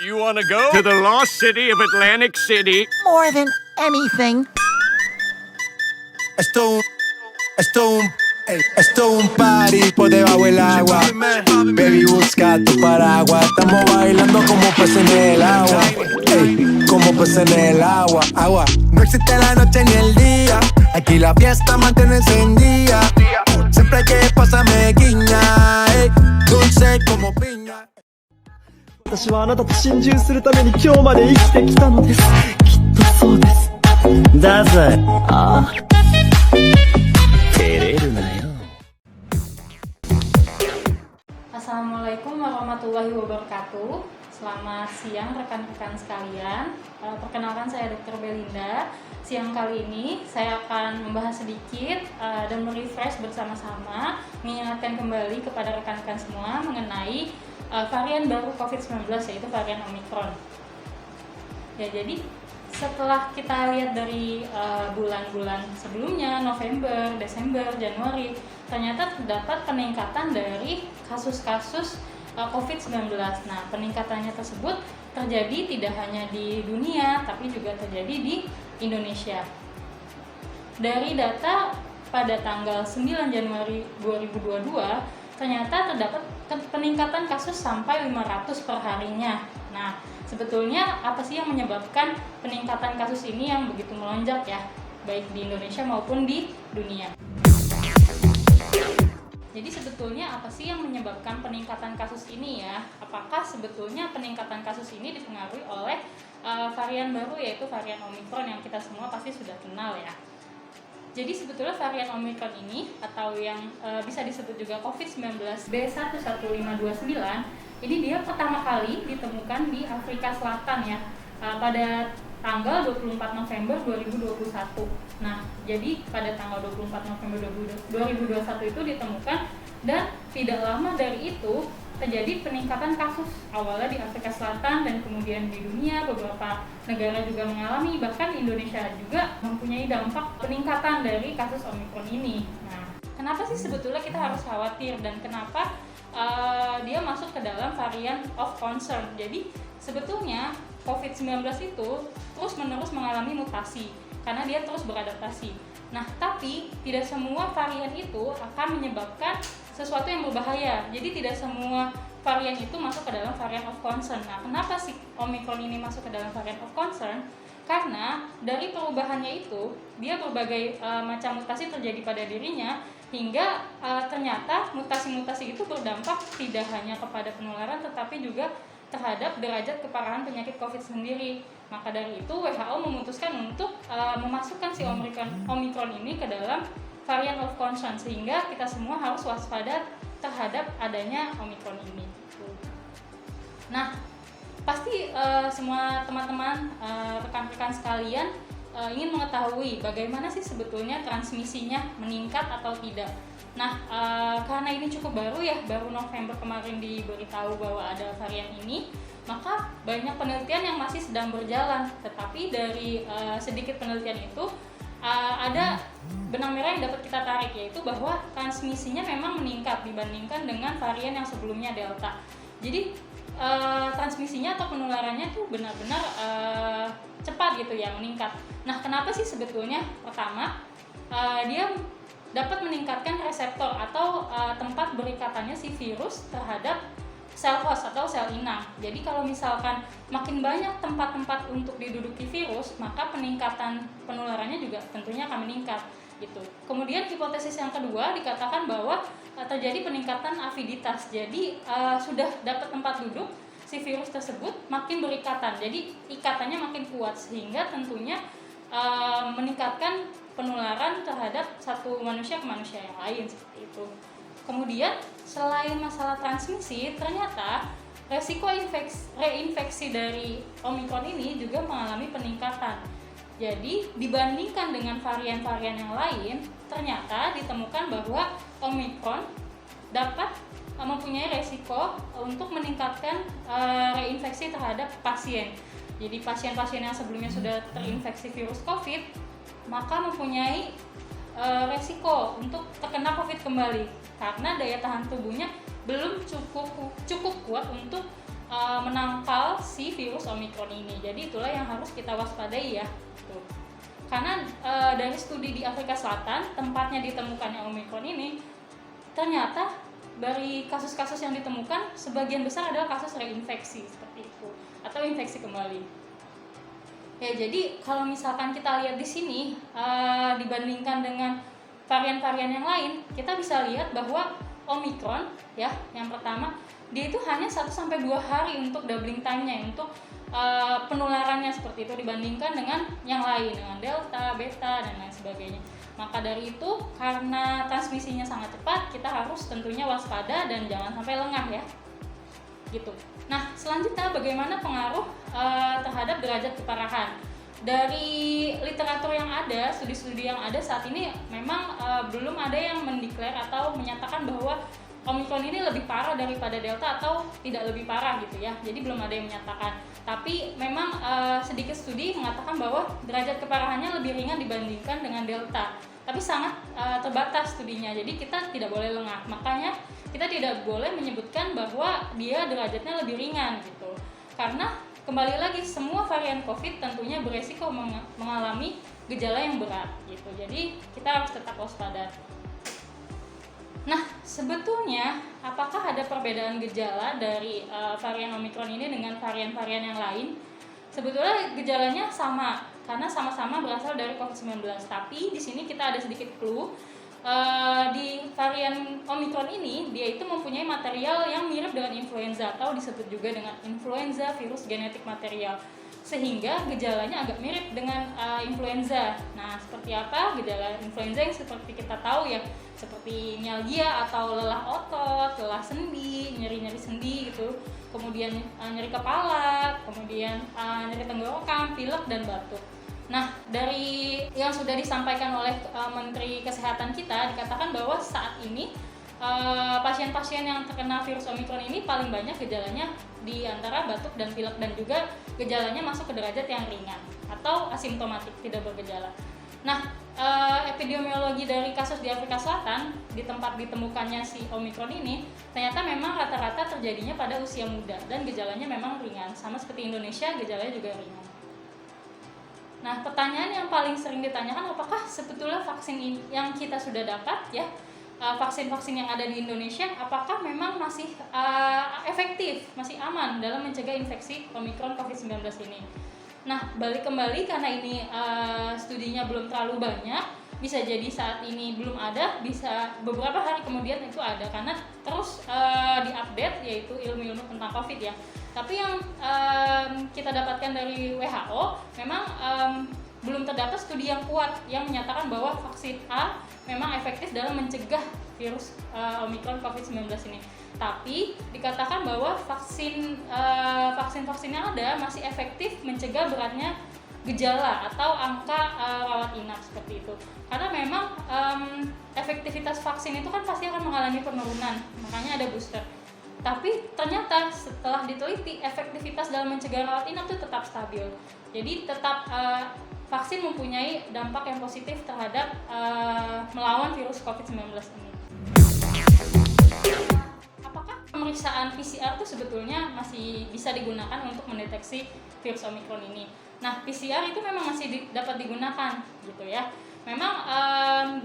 You wanna go to the lost city of Atlantic City? More than anything. Esto un party por debajo del agua. Baby, busca tu paraguas. Estamos bailando como peces en el agua. Ey, como peces en el agua. Agua. No existe la noche ni el día. Aquí la fiesta mantiene encendida. Siempre hay que pasarme guiña. Ey, dulce como piña. 私はあなたと心中するために今日まで生きてきたのです。きっとそうです。だぜ。ああ。照れるなよ。Assalamualaikum warahmatullahi wabarakatuh. Selamat siang rekan-rekan sekalian. Perkenalkan saya Dr. Belinda. Siang kali ini saya akan membahas sedikit dan merefresh bersama-sama, mengingatkan kembali kepada rekan-rekan semua mengenai varian baru COVID-19 yaitu varian Omicron. Ya, jadi setelah kita lihat dari bulan-bulan sebelumnya, November, Desember, Januari, ternyata terdapat peningkatan dari kasus-kasus COVID-19. Nah, peningkatannya tersebut terjadi tidak hanya di dunia, tapi juga terjadi di Indonesia. Dari data pada tanggal 9 Januari 2022, ternyata terdapat peningkatan kasus sampai 500 per harinya. Nah, sebetulnya apa sih yang menyebabkan peningkatan kasus ini yang begitu melonjak ya, baik di Indonesia maupun di dunia? Jadi sebetulnya apa sih yang menyebabkan peningkatan kasus ini ya? Apakah sebetulnya peningkatan kasus ini dipengaruhi oleh varian baru yaitu varian Omicron yang kita semua pasti sudah kenal ya? Jadi sebetulnya varian Omicron ini atau yang bisa disebut juga COVID-19 B11529 ini dia pertama kali ditemukan di Afrika Selatan ya pada tanggal 24 November 2021. Nah, jadi pada tanggal 24 November 2021 itu ditemukan dan tidak lama dari itu terjadi peningkatan kasus awalnya di Afrika Selatan dan kemudian di dunia beberapa negara juga mengalami, bahkan Indonesia juga mempunyai dampak peningkatan dari kasus Omicron ini. Nah, kenapa sih sebetulnya kita harus khawatir dan kenapa dia masuk ke dalam varian of concern? Jadi sebetulnya COVID-19 itu terus-menerus mengalami mutasi karena dia terus beradaptasi. Nah, tapi tidak semua varian itu akan menyebabkan sesuatu yang berbahaya. Jadi tidak semua varian itu masuk ke dalam varian of concern. Nah, kenapa sih Omicron ini masuk ke dalam varian of concern? Karena dari perubahannya itu, dia berbagai macam mutasi terjadi pada dirinya hingga ternyata mutasi-mutasi itu berdampak tidak hanya kepada penularan tetapi juga terhadap derajat keparahan penyakit COVID sendiri. Maka dari itu WHO memutuskan untuk memasukkan si Omicron ini ke dalam varian of concern sehingga kita semua harus waspada terhadap adanya Omicron ini. Nah, pasti semua teman-teman, rekan-rekan sekalian ingin mengetahui bagaimana sih sebetulnya transmisinya meningkat atau tidak. Nah, karena ini cukup baru ya, baru November kemarin diberitahu bahwa ada varian ini, maka banyak penelitian yang masih sedang berjalan. Tetapi dari sedikit penelitian itu ada benang merah yang dapat kita tarik, yaitu bahwa transmisinya memang meningkat dibandingkan dengan varian yang sebelumnya Delta. Jadi transmisinya atau penularannya tuh benar-benar cepat gitu ya, meningkat. Nah, kenapa sih sebetulnya? Pertama, dia dapat meningkatkan reseptor atau tempat berikatannya si virus terhadap sel host atau sel inang. Jadi kalau misalkan makin banyak tempat-tempat untuk diduduki virus, maka peningkatan penularannya juga tentunya akan meningkat gitu. Kemudian hipotesis yang kedua dikatakan bahwa terjadi peningkatan aviditas. Jadi sudah dapat tempat duduk si virus tersebut makin berikatan. Jadi ikatannya makin kuat sehingga tentunya meningkatkan penularan terhadap satu manusia ke manusia yang lain seperti itu. Kemudian selain masalah transmisi, ternyata resiko reinfeksi dari Omicron ini juga mengalami peningkatan. Jadi dibandingkan dengan varian-varian yang lain, ternyata ditemukan bahwa Omicron dapat mempunyai resiko untuk meningkatkan reinfeksi terhadap pasien. Jadi pasien-pasien yang sebelumnya sudah terinfeksi virus COVID maka mempunyai resiko untuk terkena COVID kembali karena daya tahan tubuhnya belum cukup kuat untuk menangkal si virus Omicron ini. Jadi itulah yang harus kita waspadai ya. Tuh. Karena dari studi di Afrika Selatan, tempatnya ditemukannya Omicron ini, ternyata dari kasus-kasus yang ditemukan, sebagian besar adalah kasus reinfeksi seperti itu, atau infeksi kembali. Ya, jadi kalau misalkan kita lihat di sini, dibandingkan dengan varian-varian yang lain, kita bisa lihat bahwa Omicron, ya, yang pertama, dia itu hanya 1-2 hari untuk doubling time-nya, untuk penularannya seperti itu dibandingkan dengan yang lain, dengan Delta, Beta, dan lain sebagainya. Maka dari itu, karena transmisinya sangat cepat, kita harus tentunya waspada dan jangan sampai lengah ya. Gitu. Nah, selanjutnya bagaimana pengaruh terhadap derajat keparahan? Dari literatur yang ada, studi-studi yang ada saat ini memang belum ada yang mendeklar atau menyatakan bahwa Omicron ini lebih parah daripada Delta atau tidak lebih parah gitu ya. Jadi belum ada yang menyatakan. Tapi memang sedikit studi mengatakan bahwa derajat keparahannya lebih ringan dibandingkan dengan Delta. Tapi sangat terbatas studinya. Jadi kita tidak boleh lengah. Makanya kita tidak boleh menyebutkan bahwa dia derajatnya lebih ringan gitu. Karena kembali lagi semua varian COVID tentunya beresiko mengalami gejala yang berat gitu. Jadi kita harus tetap waspada. Nah, sebetulnya apakah ada perbedaan gejala dari varian Omicron ini dengan varian-varian yang lain? Sebetulnya gejalanya sama, karena sama-sama berasal dari COVID-19. Tapi di sini kita ada sedikit clue. Di varian Omicron ini, dia itu mempunyai material yang mirip dengan influenza atau disebut juga dengan influenza virus genetik material. Sehingga gejalanya agak mirip dengan influenza. Nah, seperti apa gejala influenza yang seperti kita tahu ya, seperti mialgia atau lelah otot, lelah sendi, nyeri-nyeri sendi gitu, kemudian nyeri kepala, kemudian nyeri tenggorokan, pilek dan batuk. Nah, dari yang sudah disampaikan oleh Menteri Kesehatan kita dikatakan bahwa saat ini pasien-pasien yang terkena virus Omicron ini paling banyak gejalanya di antara batuk dan pilek, dan juga gejalanya masuk ke derajat yang ringan atau asimptomatik, tidak bergejala. Nah, epidemiologi dari kasus di Afrika Selatan di tempat ditemukannya si Omicron ini ternyata memang rata-rata terjadinya pada usia muda dan gejalanya memang ringan, sama seperti Indonesia gejalanya juga ringan. Nah, pertanyaan yang paling sering ditanyakan, apakah sebetulnya vaksin ini yang kita sudah dapat ya, vaksin-vaksin yang ada di Indonesia, apakah memang masih efektif, masih aman dalam mencegah infeksi Omicron COVID-19 ini? Nah, balik kembali karena ini studinya belum terlalu banyak, bisa jadi saat ini belum ada, bisa beberapa hari kemudian itu ada, karena terus diupdate yaitu ilmu-ilmu tentang COVID ya. Tapi yang kita dapatkan dari WHO, memang belum terdapat studi yang kuat yang menyatakan bahwa vaksin A memang efektif dalam mencegah virus Omicron COVID-19 ini. Tapi dikatakan bahwa vaksin-vaksin yang ada masih efektif mencegah beratnya gejala atau angka rawat inap seperti itu. Karena memang efektivitas vaksin itu kan pasti akan mengalami penurunan, makanya ada booster. Tapi ternyata setelah diteliti, efektivitas dalam mencegah rawat inap itu tetap stabil. Jadi tetap vaksin mempunyai dampak yang positif terhadap melawan virus COVID-19 ini. Apakah pemeriksaan PCR itu sebetulnya masih bisa digunakan untuk mendeteksi virus Omicron ini? Nah, PCR itu memang masih dapat digunakan gitu ya. Memang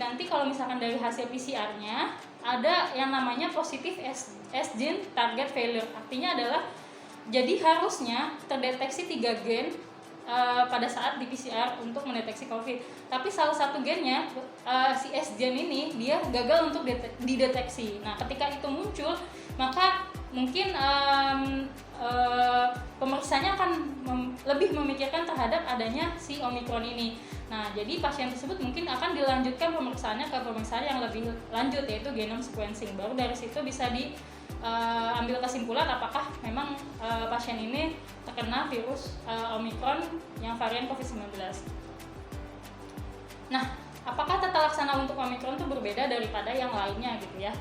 nanti kalau misalkan dari hasil PCR-nya ada yang namanya positif S-gene target failure. Artinya adalah jadi harusnya terdeteksi 3 gen pada saat di PCR untuk mendeteksi COVID. Tapi salah satu gennya, si S-gene ini, dia gagal untuk dideteksi. Nah, ketika itu muncul, maka mungkin pemeriksaannya akan lebih memikirkan terhadap adanya si Omicron ini. Nah, jadi pasien tersebut mungkin akan dilanjutkan pemeriksaannya ke pemeriksaan yang lebih lanjut, yaitu genome sequencing. Baru dari situ bisa diambil kesimpulan apakah memang pasien ini terkena virus Omicron yang varian COVID-19. Nah, apakah tata laksana untuk Omicron itu berbeda daripada yang lainnya gitu ya?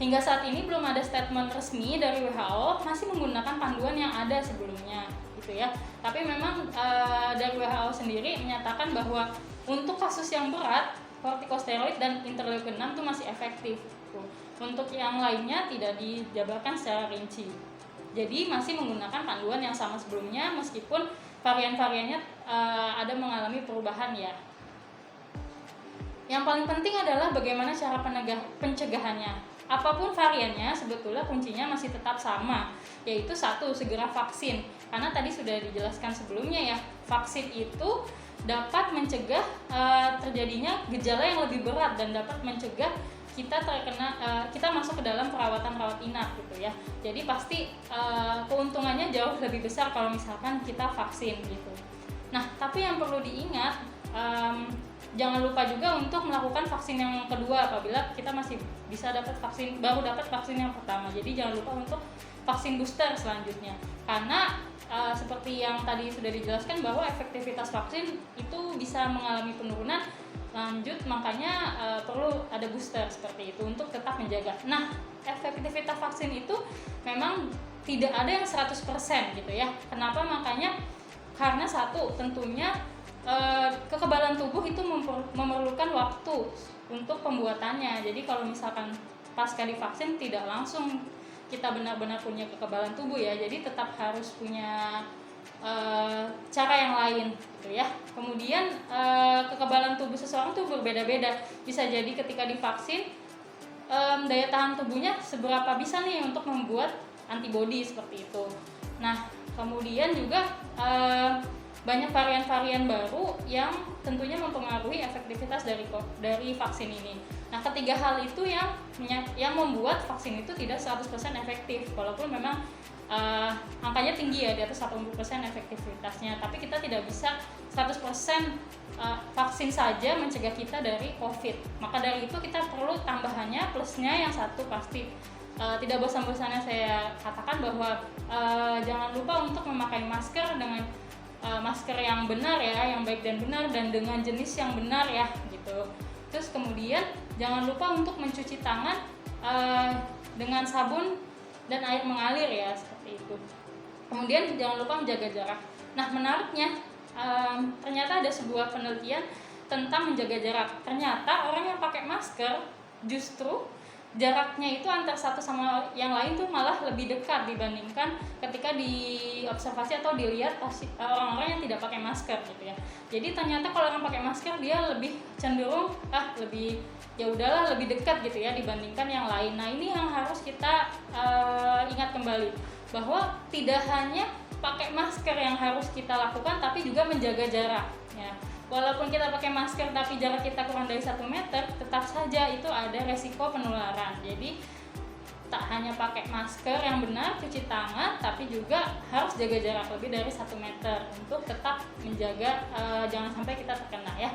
Hingga saat ini belum ada statement resmi dari WHO, masih menggunakan panduan yang ada sebelumnya gitu ya. Tapi memang dari WHO sendiri menyatakan bahwa untuk kasus yang berat, kortikosteroid dan interleukin 6 itu masih efektif gitu. Untuk yang lainnya tidak dijabarkan secara rinci. Jadi masih menggunakan panduan yang sama sebelumnya meskipun varian-variannya ada mengalami perubahan ya. Yang paling penting adalah bagaimana cara pencegahannya. Apapun variannya, sebetulnya kuncinya masih tetap sama, yaitu satu, segera vaksin. Karena tadi sudah dijelaskan sebelumnya ya, vaksin itu dapat mencegah terjadinya gejala yang lebih berat dan dapat mencegah kita masuk ke dalam perawatan rawat inap gitu ya. Jadi pasti keuntungannya jauh lebih besar kalau misalkan kita vaksin gitu. Nah, tapi yang perlu diingat, jangan lupa juga untuk melakukan vaksin yang kedua apabila kita masih bisa baru dapat vaksin yang pertama. Jadi jangan lupa untuk vaksin booster selanjutnya. Karena seperti yang tadi sudah dijelaskan bahwa efektivitas vaksin itu bisa mengalami penurunan lanjut, makanya perlu ada booster seperti itu untuk tetap menjaga. Nah, efektivitas vaksin itu memang tidak ada yang 100% gitu ya. Kenapa? Makanya karena satu, tentunya kekebalan tubuh itu memerlukan waktu untuk pembuatannya. Jadi kalau misalkan pasca divaksin tidak langsung kita benar-benar punya kekebalan tubuh ya, jadi tetap harus punya cara yang lain gitu ya. Kemudian kekebalan tubuh seseorang tuh berbeda-beda. Bisa jadi ketika divaksin daya tahan tubuhnya seberapa bisa nih untuk membuat antibodi seperti itu. Nah, kemudian juga banyak varian-varian baru yang tentunya mempengaruhi efektivitas dari vaksin ini. Nah, ketiga hal itu yang membuat vaksin itu tidak 100% efektif, walaupun memang angkanya tinggi ya, di atas 80% efektivitasnya, tapi kita tidak bisa 100% vaksin saja mencegah kita dari COVID. Maka dari itu kita perlu tambahannya, plusnya yang satu pasti tidak bosan-bosannya saya katakan bahwa jangan lupa untuk memakai masker dengan masker yang benar ya, yang baik dan benar, dan dengan jenis yang benar ya gitu. Terus kemudian jangan lupa untuk mencuci tangan dengan sabun dan air mengalir ya, seperti itu. Kemudian jangan lupa menjaga jarak. Nah, menariknya ternyata ada sebuah penelitian tentang menjaga jarak. Ternyata orang yang pakai masker justru jaraknya itu antar satu sama yang lain tuh malah lebih dekat dibandingkan ketika diobservasi atau dilihat orang-orang yang tidak pakai masker gitu ya. Jadi ternyata kalau orang pakai masker dia lebih cenderung lebih dekat gitu ya dibandingkan yang lain. Nah, ini yang harus kita ingat kembali bahwa tidak hanya pakai masker yang harus kita lakukan, tapi juga menjaga jarak ya. Walaupun kita pakai masker tapi jarak kita kurang dari 1 meter, tetap saja itu ada resiko penularan. Jadi tak hanya pakai masker yang benar, cuci tangan, tapi juga harus jaga jarak lebih dari 1 meter untuk tetap menjaga jangan sampai kita terkena ya.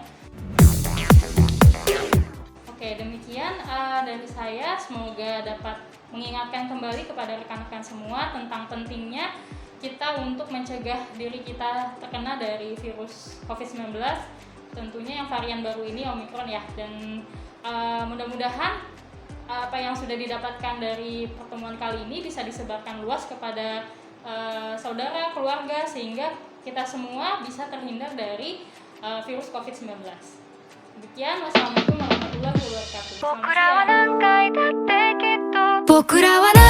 Oke, demikian dari saya. Semoga dapat mengingatkan kembali kepada rekan-rekan semua tentang pentingnya kita untuk mencegah diri kita terkena dari virus COVID-19, tentunya yang varian baru ini Omicron ya. Dan mudah-mudahan apa yang sudah didapatkan dari pertemuan kali ini bisa disebarkan luas kepada saudara, keluarga, sehingga kita semua bisa terhindar dari virus COVID-19. Demikian, wassalamualaikum warahmatullahi wabarakatuh. Selamat siang.